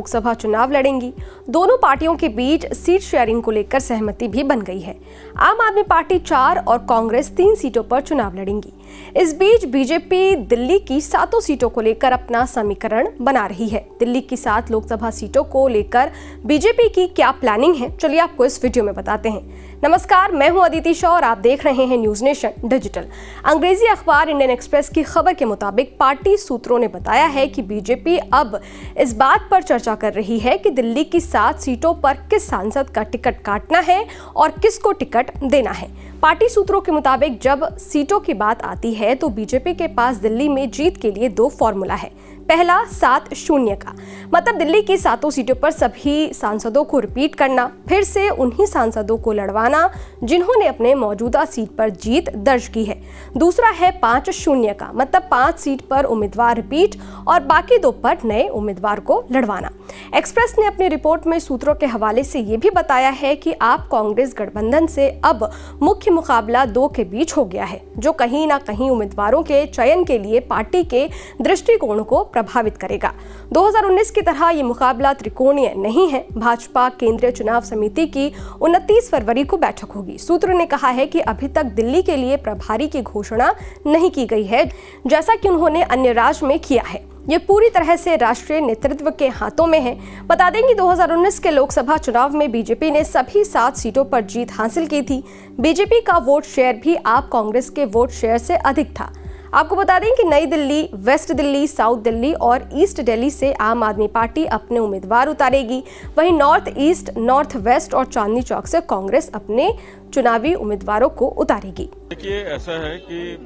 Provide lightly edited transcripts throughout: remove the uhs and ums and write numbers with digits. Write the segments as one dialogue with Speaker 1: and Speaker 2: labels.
Speaker 1: लोकसभा चुनाव लड़ेंगी। दोनों पार्टियों के बीच सीट शेयरिंग को लेकर सहमति भी बन गई है। आम आदमी पार्टी 4 और कांग्रेस 3 सीटों पर चुनाव लड़ेंगी। इस बीच बीजेपी दिल्ली की 7 सीटों को लेकर अपना समीकरण बना रही है। दिल्ली की 7 लोकसभा सीटों को लेकर बीजेपी की क्या प्लानिंग है, चलिए आपको इस वीडियो में बताते हैं। नमस्कार, मैं हूं अदिति शाह और आप देख रहे हैं न्यूज नेशन डिजिटल। अंग्रेजी अखबार इंडियन एक्सप्रेस की खबर के मुताबिक पार्टी सूत्रों ने बताया है कि बीजेपी अब इस बात पर चर्चा कर रही है कि दिल्ली की 7 सीटों पर किस सांसद का टिकट काटना है और किसको टिकट देना है। पार्टी सूत्रों के मुताबिक जब सीटों की बात आती है तो बीजेपी के पास दिल्ली में जीत के लिए 2 फॉर्मूला है। पहला 7-0 का, मतलब दिल्ली की 7 सीटों पर सभी सांसदों को रिपीट करना, फिर से उन्हीं सांसदों को लड़वाना जिन्होंने अपने मौजूदा सीट पर जीत दर्ज की है। दूसरा है 5-0 का, मतलब 5 सीट पर उम्मीदवार रिपीट और बाकी 2 पर नए उम्मीदवार को लड़वाना। एक्सप्रेस ने अपनी रिपोर्ट में सूत्रों के हवाले से ये भी बताया है कि आप कांग्रेस गठबंधन से अब मुख्य मुकाबला 2 के बीच हो गया है, जो कहीं ना कहीं उम्मीदवारों के चयन के लिए पार्टी के दृष्टिकोण को प्रभावित करेगा। 2019 की तरह ये मुकाबला त्रिकोणीय नहीं है। भाजपा केंद्रीय चुनाव समिति की 29 फरवरी को बैठक होगी। सूत्रों ने कहा है कि अभी तक दिल्ली के लिए प्रभारी की घोषणा नहीं की गई है, जैसा कि उन्होंने अन्य राज्य में किया है। ये पूरी तरह से राष्ट्रीय नेतृत्व के हाथों में है। बता दें कि 2019 के लोकसभा चुनाव में बीजेपी ने सभी 7 सीटों पर जीत हासिल की थी। बीजेपी का वोट शेयर भी आप कांग्रेस के वोट शेयर से अधिक था। आपको बता दें कि नई दिल्ली, वेस्ट दिल्ली, साउथ दिल्ली और ईस्ट दिल्ली से आम आदमी पार्टी अपने उम्मीदवार उतारेगी। वहीं नॉर्थ ईस्ट, नॉर्थ वेस्ट और चांदनी चौक से कांग्रेस अपने चुनावी उम्मीदवारों को उतारेगी।
Speaker 2: देखिए, ऐसा है कि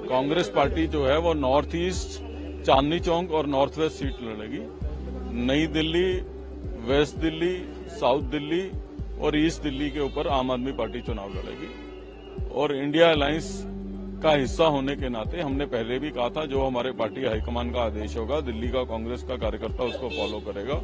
Speaker 2: कांग्रेस पार्टी जो है वो नॉर्थ ईस्ट, चांदनी चौक और नॉर्थ वेस्ट सीट लड़ेगी। नई दिल्ली, वेस्ट दिल्ली, साउथ दिल्ली और ईस्ट दिल्ली के ऊपर आम आदमी पार्टी चुनाव लड़ेगी। और इंडिया अलायंस का हिस्सा होने के नाते हमने पहले भी कहा था, जो हमारे पार्टी हाईकमान का आदेश होगा, दिल्ली का कांग्रेस का कार्यकर्ता उसको फॉलो करेगा।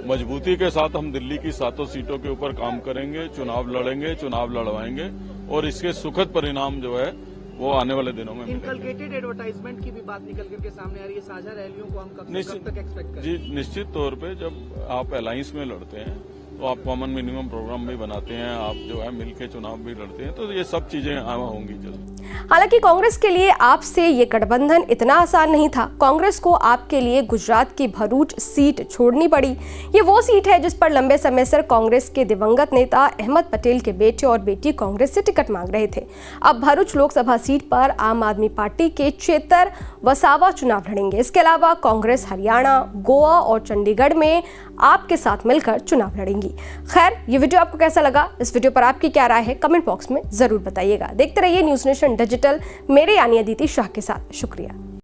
Speaker 2: मजबूती के साथ हम दिल्ली की 7 सीटों के ऊपर काम करेंगे, चुनाव लड़ेंगे, चुनाव लड़वाएंगे और इसके सुखद परिणाम जो है वो आने वाले दिनों में मिलेंगे।
Speaker 3: इनकलकेटेड एडवर्टाइजमेंट की भी बात निकल करके सामने आ रही है। साझा रैलियों को हम कब तक एक्सपेक्ट करें? जी,
Speaker 2: निश्चित तौर पे जब आप अलायंस में लड़ते हैं तो आप कॉमन मिनिमम प्रोग्राम भी बनाते हैं, आप जो है मिलके चुनाव भी लड़ते हैं, तो ये सब चीजें होंगी जल्द।
Speaker 1: हालांकि कांग्रेस के लिए आपसे ये गठबंधन इतना आसान नहीं था। कांग्रेस को आपके लिए गुजरात की भरूच सीट छोड़नी पड़ी। ये वो सीट है जिस पर लंबे समय से कांग्रेस के दिवंगत नेता अहमद पटेल के बेटे और बेटी कांग्रेस से टिकट मांग रहे थे। अब भरूच लोकसभा सीट पर आम आदमी पार्टी के चेतर वसावा चुनाव लड़ेंगे। इसके अलावा कांग्रेस हरियाणा, गोवा और चंडीगढ़ में आपके साथ मिलकर चुनाव लड़ेंगी। खैर, ये वीडियो आपको कैसा लगा? इस वीडियो पर आपकी क्या राय है, कमेंट बॉक्स में जरूर बताइएगा। देखते रहिए न्यूज नेशन डिजिटल, मेरे यानी अदिति शाह के साथ। शुक्रिया।